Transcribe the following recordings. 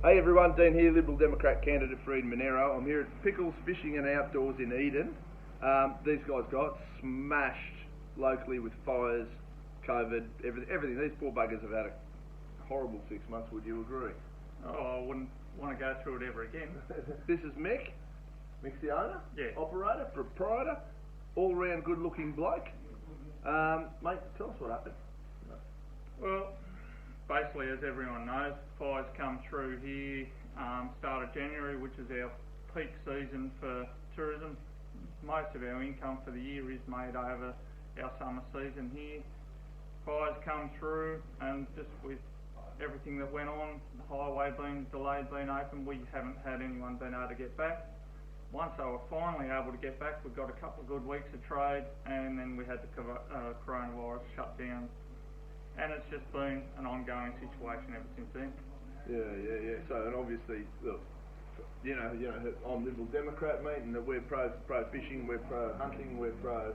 Hey everyone, Dean here, Liberal Democrat candidate for Eden Monero. I'm here at Pickles Fishing and Outdoors in Eden. These guys got smashed locally with fires, COVID, everything. These poor buggers have had a horrible 6 months, would you agree? Oh, I wouldn't want to go through it ever again. This is Mick. Mick's the owner, operator, proprietor, all-round good-looking bloke. Mate, tell us what happened. Well, basically, as everyone knows, fires come through here start of January, which is our peak season for tourism. Most of our income for the year is made over our summer season here. Fires come through, and just with everything that went on, the highway being delayed, being open, we haven't had anyone been able to get back. Once they were finally able to get back, we got a couple of good weeks of trade, and then we had the coronavirus shut down. And it's just been an ongoing situation ever since then. Yeah. So, and obviously, look, you know, I'm Liberal Democrat, mate, and we're pro fishing, we're pro hunting, we're pro,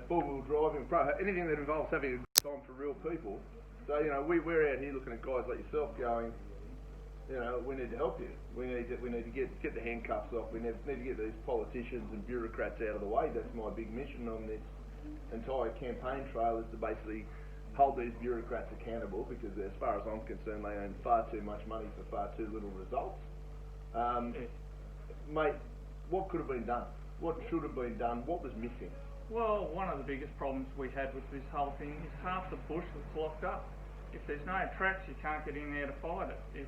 four-wheel driving, pro anything that involves having a good time for real people. So, we're out here looking at guys like yourself going, we need to help you. We need to get the handcuffs off. We need to get these politicians and bureaucrats out of the way. That's my big mission on this entire campaign trail, is to basically hold these bureaucrats accountable, because as far as I'm concerned, they earn far too much money for far too little results. Mate, what could have been done? What should have been done? What was missing? Well, one of the biggest problems we had with this whole thing is half the bush that's locked up. If there's no tracks, you can't get in there to fight it.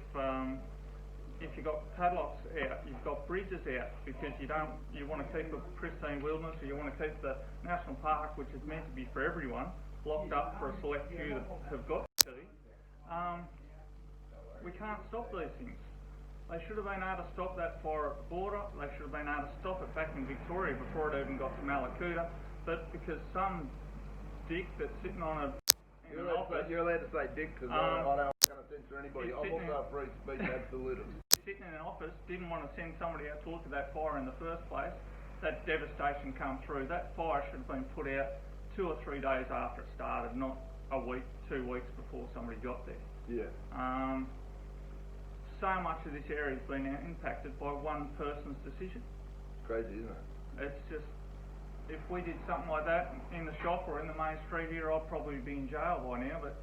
If you've got padlocks out, you've got bridges out, because you want to keep a pristine wilderness, or you want to keep the national park, which is meant to be for everyone, locked up for a select few that have got to. We can't stop these things. They should have been able to stop that fire at the border. They should have been able to stop it back in Victoria before it even got to Malakuta. But because some dick that's sitting on You're allowed to say dick, because I don't want to censor anybody. I'm also a free speech absolutist. Sitting in an office, didn't want to send somebody out to look at that fire in the first place. That devastation come through. That fire should have been put out 2 or 3 days after it started, not a week, 2 weeks before somebody got there. Yeah. So much of this area has been impacted by one person's decision. It's crazy, isn't it? It's just, if we did something like that in the shop or in the main street here, I'd probably be in jail by now, but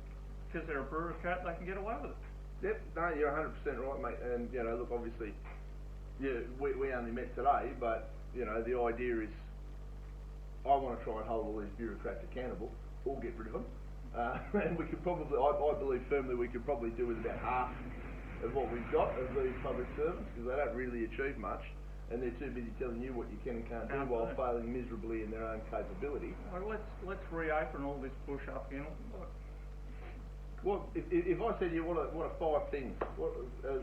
because they're a bureaucrat, they can get away with it. Yep, no, you're 100% right, mate. And, look, obviously, we only met today, but, the idea is, I want to try and hold all these bureaucrats accountable, or get rid of them. And we could probably, I believe firmly, we could probably do with about half of what we've got of these public servants, because they don't really achieve much, and they're too busy telling you what you can and can't do while failing miserably in their own capability. Well, let's reopen all this bush up again. Well, if I said to you, what are 5 things,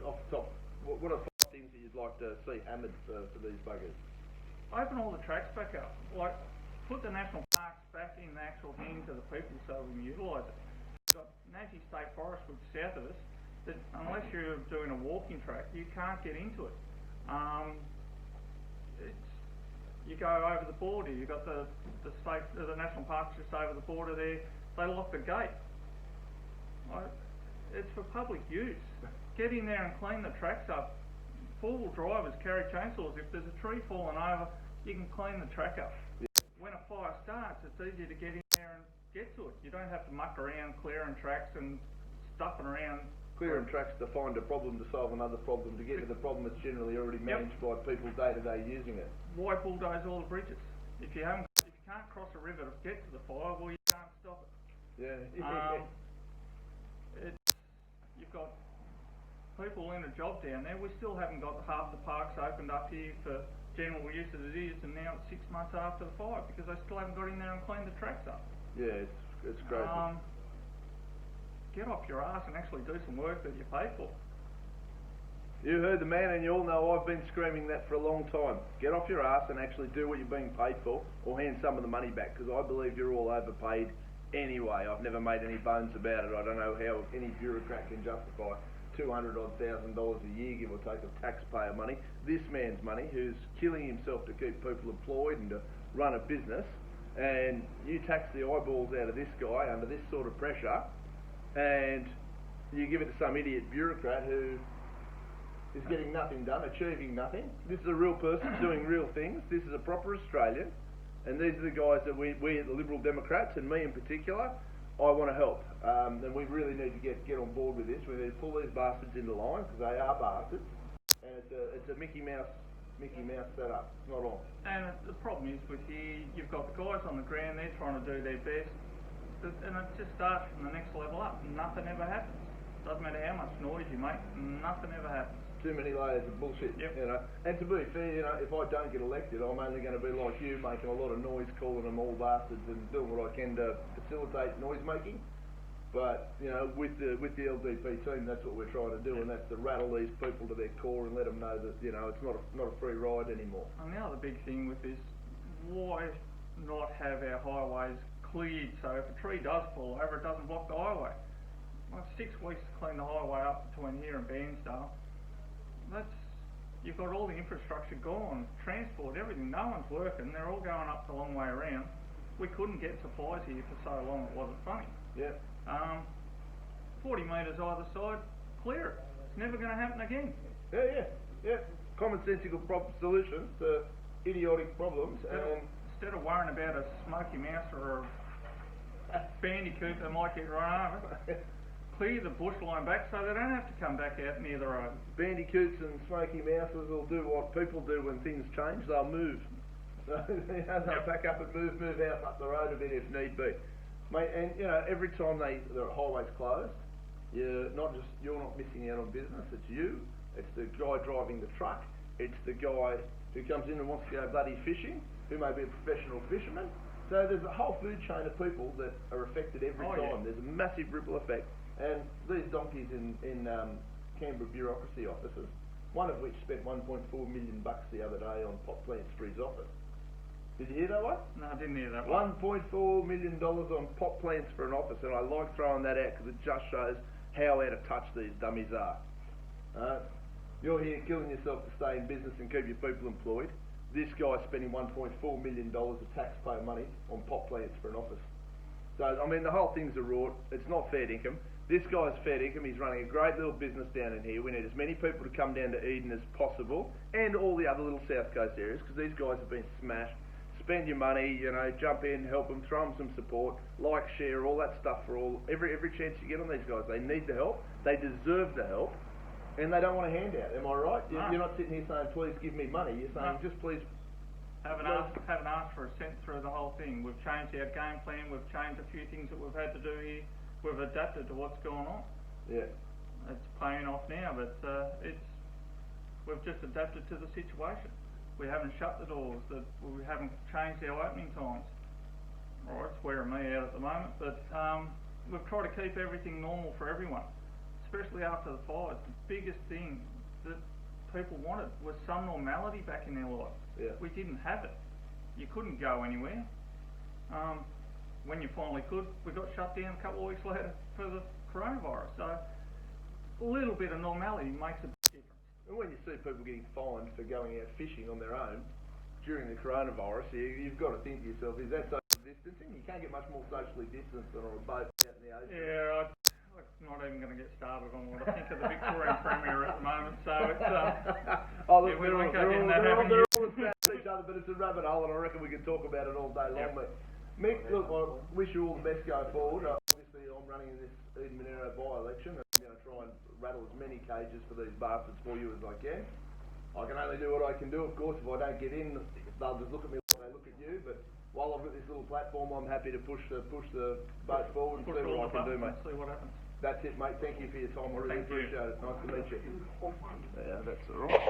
off the top, what are 5 things that you'd like to see hammered for these buggers? Open all the tracks back up. Like, put the national parks back in the actual hands of the people so we can utilise it. We've got Nazi State Forest, which is south of us, that unless you're doing a walking track, you can't get into it. You go over the border, you've got the national parks just over the border there, they lock the gate. It's for public use. Get in there and clean the tracks up. Four-wheel drivers carry chainsaws. If there's a tree falling over, you can clean the track up. Yeah. When a fire starts, it's easier to get in there and get to it. You don't have to muck around clearing tracks and stuffing around. Clearing tracks to find a problem, to solve another problem, to get to the problem that's generally already managed by people day to day using it. Why bulldoze all the bridges? If you can't cross a river to get to the fire, well, you can't stop it. Yeah. You've got people in a job down there. We still haven't got half the parks opened up here for general use as it is, and now it's 6 months after the fire because they still haven't got in there and cleaned the tracks up. Yeah, it's crazy. Get off your ass and actually do some work that you pay for. You heard the man, and you all know I've been screaming that for a long time. Get off your ass and actually do what you're being paid for, or hand some of the money back, because I believe you're all overpaid anyway. I've never made any bones about it. I don't know how any bureaucrat can justify $200,000 a year, give or take, of taxpayer money. This man's money, who's killing himself to keep people employed and to run a business, and you tax the eyeballs out of this guy under this sort of pressure, and you give it to some idiot bureaucrat who is getting nothing done, achieving nothing. This is a real person doing real things. This is a proper Australian, and these are the guys that we at the Liberal Democrats, and me in particular, I want to help. And we really need to get on board with this. We need to pull these bastards into line, because they are bastards, and it's a Mickey Mouse setup. It's not on. And the problem is with you've got the guys on the ground, they're trying to do their best, and it just starts from the next level up. Nothing ever happens. Doesn't matter how much noise you make, nothing ever happens. Too many layers of bullshit, yep. You know. And to be fair, you know, if I don't get elected, I'm only going to be like you, making a lot of noise, calling them all bastards, and doing what I can to facilitate noise making. But you know, with the LDP team, that's what we're trying to do, and that's to rattle these people to their core and let them know that you know it's not a free ride anymore. And the other big thing with this, why not have our highways cleared so if a tree does fall over, it doesn't block the highway? Well, 6 weeks to clean the highway up between here and Bairnsdale. You've got all the infrastructure gone, transport, everything. No one's working. They're all going up the long way around. We couldn't get supplies here for so long. It wasn't funny. Yeah. 40 metres either side, clear it. It's never going to happen again. Yeah. Commonsensical solutions to idiotic problems. Instead of worrying about a smoky mouse or a bandicoot that might get run over, clear the bush line back so they don't have to come back out near the road. Bandicoots and smoky mouses will do what people do when things change. They'll move. They'll back up and move out up the road a bit if need be. Mate, and you know, every time the highway's closed, you're not missing out on business. It's you. It's the guy driving the truck. It's the guy who comes in and wants to go bloody fishing, who may be a professional fisherman. So there's a whole food chain of people that are affected every time. Yeah. There's a massive ripple effect. And these donkeys in Canberra bureaucracy offices, one of which spent $1.4 million the other day on pot plants for his office. Did you hear that one? No, I didn't hear that one. $1.4 million on pot plants for an office, and I like throwing that out because it just shows how out of touch these dummies are. You're here killing yourself to stay in business and keep your people employed. This guy's spending $1.4 million of taxpayer money on pot plants for an office. So, I mean, the whole thing's a rort. It's not fair dinkum. This guy's fair dinkum. He's running a great little business down in here. We need as many people to come down to Eden as possible, and all the other little South Coast areas, because these guys have been smashed. Spend your money, you know, jump in, help them, throw them some support, like, share, all that stuff for every chance you get on these guys. They need the help. They deserve the help, and they don't want a handout. Am I right? No. You're not sitting here saying, please give me money. You're saying, just please. Haven't asked for a cent through the whole thing. We've changed our game plan. We've changed a few things that we've had to do here. We've adapted to what's going on. Yeah. It's paying off now, but we've just adapted to the situation. We haven't shut the doors. We haven't changed our opening times. Alright, it's wearing me out at the moment, but we've tried to keep everything normal for everyone, especially after the fires. The biggest thing that people wanted was some normality back in their lives. Yeah. We didn't have it. You couldn't go anywhere. When you finally could, we got shut down a couple of weeks later for the coronavirus. So a little bit of normality makes a big difference. And when you see people getting fined for going out fishing on their own during the coronavirus, you've got to think to yourself, is that social distancing? You can't get much more socially distanced than on a boat out in the ocean. Yeah, I'm not even going to get started on what I think of the Victorian Premier at the moment, so it's... oh, look, we won't go down they're that all avenue. about each other, but it's a rabbit hole, and I reckon we could talk about it all day long. Yep. Mick, look, I wish you all the best going forward. Obviously, I'm running in this Eden Monero by-election, and I'm going to try and rattle as many cages for these bastards for you as I can. I can only do what I can do, of course. If I don't get in, they'll just look at me like they look at you, but while I've got this little platform, I'm happy to push the boat forward and see what I can do, mate. See what happens. That's it, mate. Thank you for your time. I really Thank you. appreciate it. Nice to meet you. Yeah, that's all right.